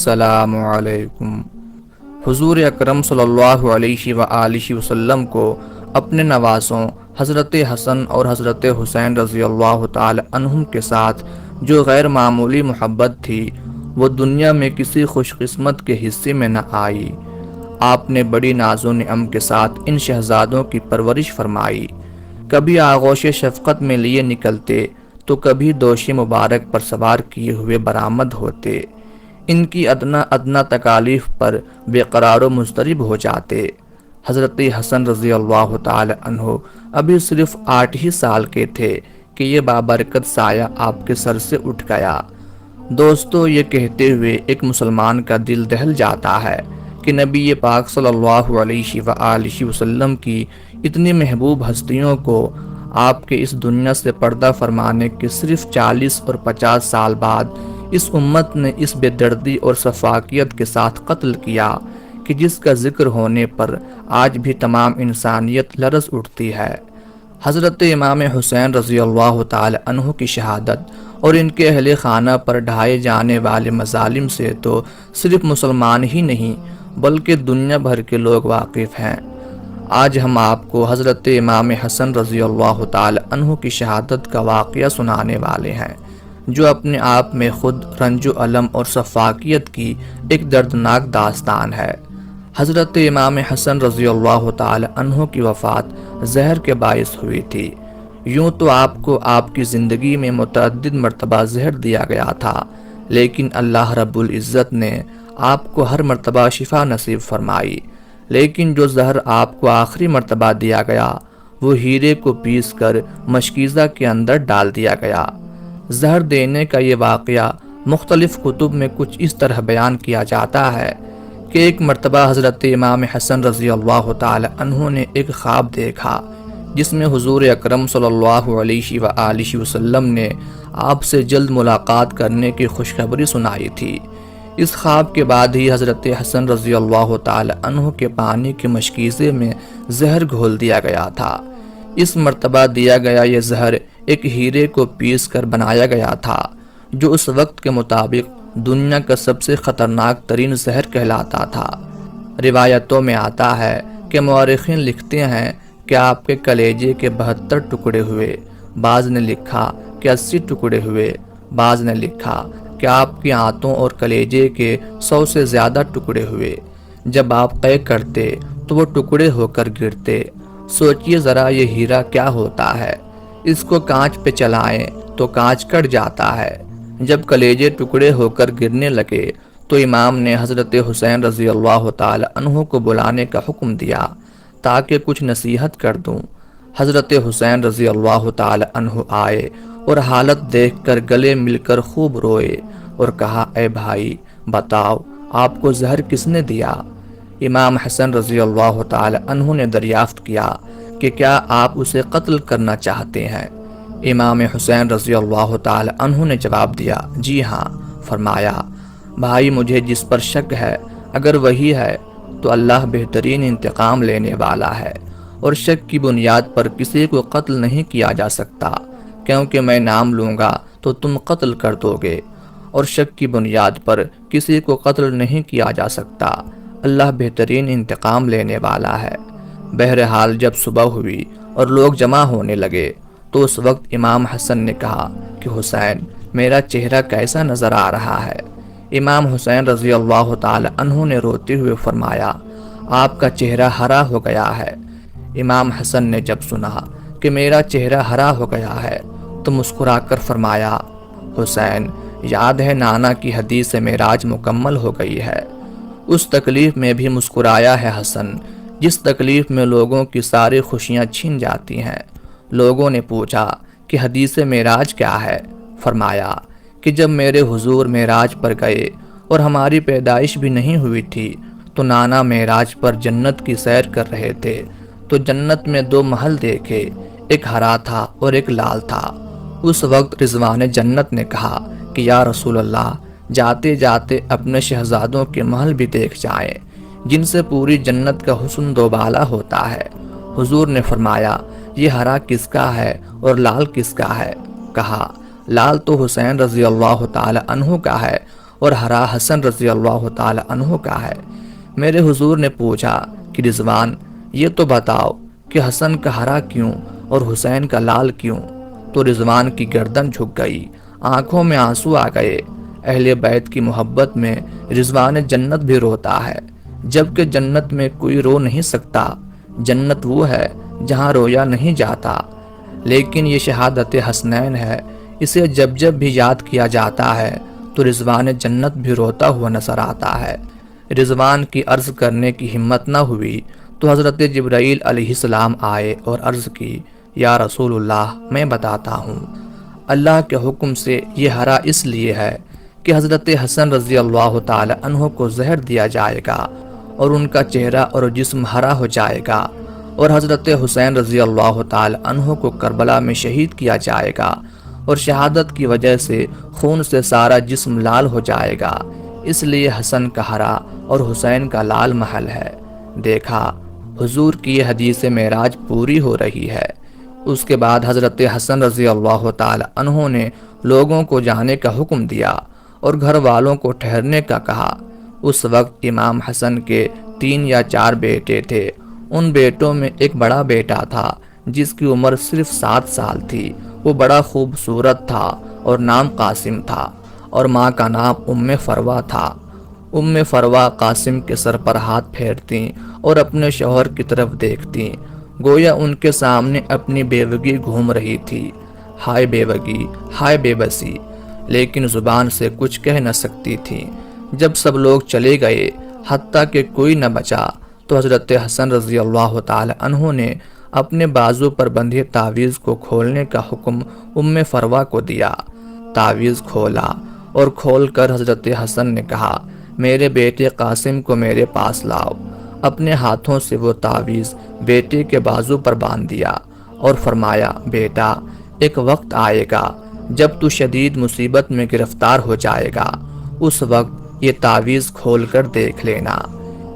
السلام علیکم۔ حضور اکرم صلی اللہ علیہ وآلہ وسلم کو اپنے نواسوں حضرت حسن اور حضرت حسین رضی اللہ تعالی عنہم کے ساتھ جو غیر معمولی محبت تھی وہ دنیا میں کسی خوش قسمت کے حصے میں نہ آئی۔ آپ نے بڑی ناز و نعم کے ساتھ ان شہزادوں کی پرورش فرمائی، کبھی آغوش شفقت میں لیے نکلتے تو کبھی دوش مبارک پر سوار کیے ہوئے برآمد ہوتے، ان کی ادنا تکالیف پر بے قرار و مضطرب ہو جاتے۔ حضرت حسن رضی اللہ تعالی عنہ ابھی صرف 8 ہی سال کے تھے کہ یہ بابرکت سایہ آپ کے سر سے اٹھ گیا۔ دوستو، یہ کہتے ہوئے ایک مسلمان کا دل دہل جاتا ہے کہ نبی پاک صلی اللہ علیہ وآلہ وسلم کی اتنی محبوب ہستیوں کو آپ کے اس دنیا سے پردہ فرمانے کے صرف 40 اور 50 سال بعد اس امت نے اس بے دردی اور شفافیت کے ساتھ قتل کیا کہ جس کا ذکر ہونے پر آج بھی تمام انسانیت لرز اٹھتی ہے۔ حضرت امام حسین رضی اللہ تعالی عنہ کی شہادت اور ان کے اہل خانہ پر ڈھائے جانے والے مظالم سے تو صرف مسلمان ہی نہیں بلکہ دنیا بھر کے لوگ واقف ہیں۔ آج ہم آپ کو حضرت امام حسن رضی اللہ تعالی عنہ کی شہادت کا واقعہ سنانے والے ہیں، جو اپنے آپ میں خود رنج و الم اور شفافیت کی ایک دردناک داستان ہے۔ حضرت امام حسن رضی اللہ تعالی عنہ کی وفات زہر کے باعث ہوئی تھی۔ یوں تو آپ کو آپ کی زندگی میں متعدد مرتبہ زہر دیا گیا تھا، لیکن اللہ رب العزت نے آپ کو ہر مرتبہ شفا نصیب فرمائی۔ لیکن جو زہر آپ کو آخری مرتبہ دیا گیا وہ ہیرے کو پیس کر مشکیزہ کے اندر ڈال دیا گیا۔ زہر دینے کا یہ واقعہ مختلف کتب میں کچھ اس طرح بیان کیا جاتا ہے کہ ایک مرتبہ حضرت امام حسن رضی اللہ تعالی عنہ نے ایک خواب دیکھا جس میں حضور اکرم صلی اللہ علیہ وآلہ وسلم نے آپ سے جلد ملاقات کرنے کی خوشخبری سنائی تھی۔ اس خواب کے بعد ہی حضرت حسن رضی اللہ تعالی عنہ کے پانی کے مشکیزے میں زہر گھول دیا گیا تھا۔ اس مرتبہ دیا گیا یہ زہر ایک ہیرے کو پیس کر بنایا گیا تھا، جو اس وقت کے مطابق دنیا کا سب سے خطرناک ترین زہر کہلاتا تھا۔ روایتوں میں آتا ہے کہ مورخین لکھتے ہیں کہ آپ کے کلیجے کے 72 ٹکڑے ہوئے، بعض نے لکھا کہ 80 ٹکڑے ہوئے، بعض نے لکھا کہ آپ کی آنتوں اور کلیجے کے 100 سے زیادہ ٹکڑے ہوئے۔ جب آپ قے کرتے تو وہ ٹکڑے ہو کر گرتے۔ سوچئے ذرا یہ ہیرا کیا ہوتا ہے، اس کو کانچ پہ چلائیں تو کانچ کٹ جاتا ہے۔ جب کلیجے ٹکڑے ہو کر گرنے لگے تو امام نے حضرت حسین رضی اللہ تعالی عنہ کو بلانے کا حکم دیا تاکہ کچھ نصیحت کر دوں۔ حضرت حسین رضی اللہ تعالی عنہ آئے اور حالت دیکھ کر گلے مل کر خوب روئے اور کہا، اے بھائی بتاؤ آپ کو زہر کس نے دیا؟ امام حسن رضی اللہ تعالی عنہ نے دریافت کیا کہ کیا آپ اسے قتل کرنا چاہتے ہیں؟ امام حسین رضی اللہ تعالی عنہ نے جواب دیا، جی ہاں۔ فرمایا، بھائی مجھے جس پر شک ہے اگر وہی ہے تو اللہ بہترین انتقام لینے والا ہے، اور شک کی بنیاد پر کسی کو قتل نہیں کیا جا سکتا، کیونکہ میں نام لوں گا تو تم قتل کر دو گے، اور شک کی بنیاد پر کسی کو قتل نہیں کیا جا سکتا، اللہ بہترین انتقام لینے والا ہے۔ بہرحال جب صبح ہوئی اور لوگ جمع ہونے لگے تو اس وقت امام حسن نے کہا کہ حسین میرا چہرہ کیسا نظر آ رہا ہے؟ امام حسین رضی اللہ تعالی عنہ نے روتے ہوئے فرمایا، آپ کا چہرہ ہرا ہو گیا ہے۔ امام حسن نے جب سنا کہ میرا چہرہ ہرا ہو گیا ہے تو مسکرا کر فرمایا، حسین یاد ہے نانا کی حدیث معراج مکمل ہو گئی ہے۔ اس تکلیف میں بھی مسکرایا ہے حسن جس تکلیف میں لوگوں کی ساری خوشیاں چھین جاتی ہیں۔ لوگوں نے پوچھا کہ حدیث معراج کیا ہے؟ فرمایا کہ جب میرے حضور معراج پر گئے اور ہماری پیدائش بھی نہیں ہوئی تھی تو نانا معراج پر جنت کی سیر کر رہے تھے تو جنت میں 2 محل دیکھے، ایک ہرا تھا اور ایک لال تھا۔ اس وقت رضوان جنت نے کہا کہ یا رسول اللہ، جاتے جاتے اپنے شہزادوں کے محل بھی دیکھ جائیں جن سے پوری جنت کا حسن دوبالا ہوتا ہے۔ حضور نے فرمایا، یہ ہرا کس کا ہے اور لال کس کا ہے؟ کہا، لال تو حسین رضی اللہ تعالی عنہ کا ہے اور ہرا حسن رضی اللہ تعالی عنہ کا ہے۔ میرے حضور نے پوچھا کہ رضوان یہ تو بتاؤ کہ حسن کا ہرا کیوں اور حسین کا لال کیوں؟ تو رضوان کی گردن جھک گئی، آنکھوں میں آنسو آ گئے۔ اہل بیت کی محبت میں رضوان جنت بھی روتا ہے، جبکہ جنت میں کوئی رو نہیں سکتا۔ جنت وہ ہے جہاں رویا نہیں جاتا۔ لیکن یہ شہادت حسنین ہے، اسے جب جب بھی یاد کیا جاتا ہے تو رضوان جنت بھی روتا ہوا نظر آتا ہے۔ رضوان کی عرض کرنے کی ہمت نہ ہوئی تو حضرت جبرائیل علیہ السلام آئے اور عرض کی، یا رسول اللہ میں بتاتا ہوں، اللہ کے حکم سے یہ ہرا اس لیے ہے کہ حضرت حسن رضی اللہ تعالی عنہ کو زہر دیا جائے گا اور ان کا چہرہ اور جسم ہرا ہو جائے گا، اور حضرت حسین رضی اللہ تعالی عنہ کو کربلا میں شہید کیا جائے گا، اور شہادت کی وجہ سے خون سے سارا جسم لال ہو جائے گا، اس لیے حسن کا ہرا اور حسین کا لال محل ہے۔ دیکھا، حضور کی یہ حدیث معراج پوری ہو رہی ہے۔ اس کے بعد حضرت حسن رضی اللہ تعالی عنہ نے لوگوں کو جانے کا حکم دیا اور گھر والوں کو ٹھہرنے کا کہا۔ اس وقت امام حسن کے 3 یا 4 بیٹے تھے۔ ان بیٹوں میں ایک بڑا بیٹا تھا جس کی عمر صرف 7 سال تھی۔ وہ بڑا خوبصورت تھا اور نام قاسم تھا، اور ماں کا نام ام فروہ تھا۔ ام فروہ قاسم کے سر پر ہاتھ پھیرتیں اور اپنے شوہر کی طرف دیکھتیں، گویا ان کے سامنے اپنی بیوگی گھوم رہی تھی۔ ہائے بیوگی، ہائے بے بسی، لیکن زبان سے کچھ کہہ نہ سکتی تھی۔ جب سب لوگ چلے گئے، حتیٰ کہ کوئی نہ بچا، تو حضرت حسن رضی اللہ تعالی عنہ نے اپنے بازو پر بندھے تعویذ کو کھولنے کا حکم ام فروہ کو دیا۔ تعویذ کھولا اور کھول کر حضرت حسن نے کہا، میرے بیٹے قاسم کو میرے پاس لاؤ۔ اپنے ہاتھوں سے وہ تعویذ بیٹے کے بازو پر باندھ دیا اور فرمایا، بیٹا، ایک وقت آئے گا جب تو شدید مصیبت میں گرفتار ہو جائے گا، اس وقت یہ تعویذ کھول کر دیکھ لینا۔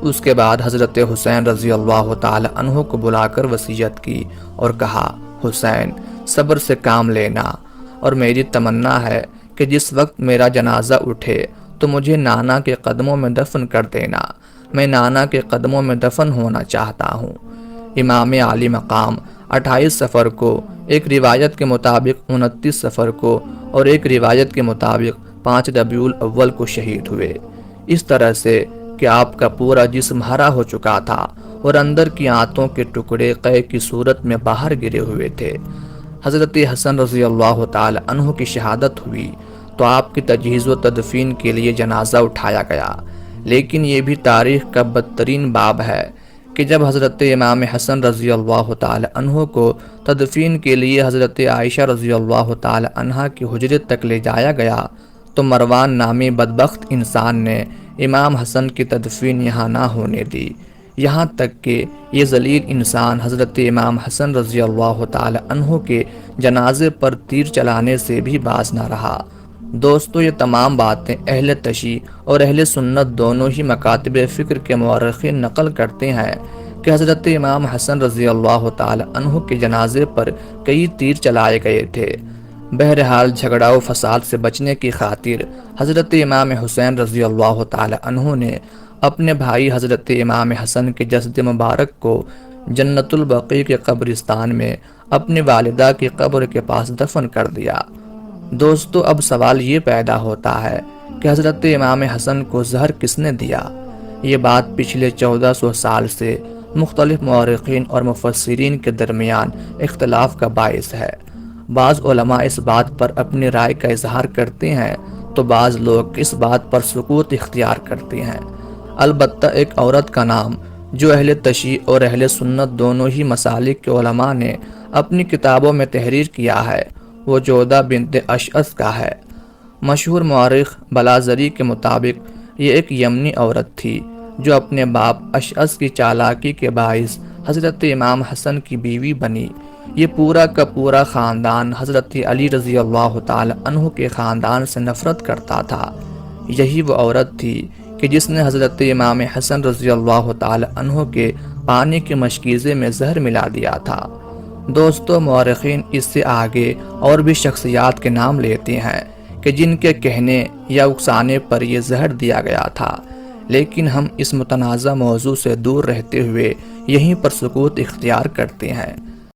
اس کے بعد حضرت حسین رضی اللہ تعالی عنہ کو بلا کر وصیت کی اور کہا، حسین، صبر سے کام لینا، اور میری تمنا ہے کہ جس وقت میرا جنازہ اٹھے تو مجھے نانا کے قدموں میں دفن کر دینا۔ میں نانا کے قدموں میں دفن ہونا چاہتا ہوں۔ امام عالی مقام 28 صفر کو، ایک روایت کے مطابق 29 صفر کو، اور ایک روایت کے مطابق 5 ربیع الاول کو شہید ہوئے۔ اس طرح سے کہ آپ کا پورا جسم ہرا ہو چکا تھا اور اندر کی آنتوں کے ٹکڑے قے کی صورت میں باہر گرے ہوئے تھے۔ حضرت حسن رضی اللہ تعالی عنہ کی شہادت ہوئی تو آپ کی تجہیز و تدفین کے لیے جنازہ اٹھایا گیا۔ لیکن یہ بھی تاریخ کا بدترین باب ہے کہ جب حضرت امام حسن رضی اللہ تعالی عنہ کو تدفین کے لیے حضرت عائشہ رضی اللہ تعالی عنہا کی حجرے تک لے جایا گیا تو مروان نامی بدبخت انسان نے امام حسن کی تدفین یہاں نہ ہونے دی، یہاں تک کہ یہ ذلیل انسان حضرت امام حسن رضی اللہ تعالی عنہ کے جنازے پر تیر چلانے سے بھی باز نہ رہا۔ دوستو، یہ تمام باتیں اہل تشیع اور اہل سنت دونوں ہی مکاتب فکر کے مورخین نقل کرتے ہیں کہ حضرت امام حسن رضی اللہ تعالی عنہ کے جنازے پر کئی تیر چلائے گئے تھے۔ بہرحال جھگڑا و فساد سے بچنے کی خاطر حضرت امام حسین رضی اللہ تعالی عنہ نے اپنے بھائی حضرت امام حسن کے جسد مبارک کو جنت البقیع کے قبرستان میں اپنی والدہ کی قبر کے پاس دفن کر دیا۔ دوستو، اب سوال یہ پیدا ہوتا ہے کہ حضرت امام حسن کو زہر کس نے دیا؟ یہ بات پچھلے 1400 سال سے مختلف مورخین اور مفسرین کے درمیان اختلاف کا باعث ہے۔ بعض علماء اس بات پر اپنی رائے کا اظہار کرتے ہیں تو بعض لوگ اس بات پر سکوت اختیار کرتے ہیں۔ البتہ ایک عورت کا نام جو اہل تشیع اور اہل سنت دونوں ہی مسالک کے علماء نے اپنی کتابوں میں تحریر کیا ہے، وہ جودہ بنت اشعث کا ہے۔ مشہور مورخ بلازری کے مطابق یہ ایک یمنی عورت تھی جو اپنے باپ اشعث کی چالاکی کے باعث حضرت امام حسن کی بیوی بنی۔ یہ پورا کا پورا خاندان حضرت علی رضی اللہ تعالی عنہ کے خاندان سے نفرت کرتا تھا۔ یہی وہ عورت تھی کہ جس نے حضرت امام حسن رضی اللہ تعالی عنہ کے پانی کے مشکیزے میں زہر ملا دیا تھا۔ دوستو، مورخین اس سے آگے اور بھی شخصیات کے نام لیتے ہیں کہ جن کے کہنے یا اکسانے پر یہ زہر دیا گیا تھا، لیکن ہم اس متنازع موضوع سے دور رہتے ہوئے یہیں پر سکوت اختیار کرتے ہیں۔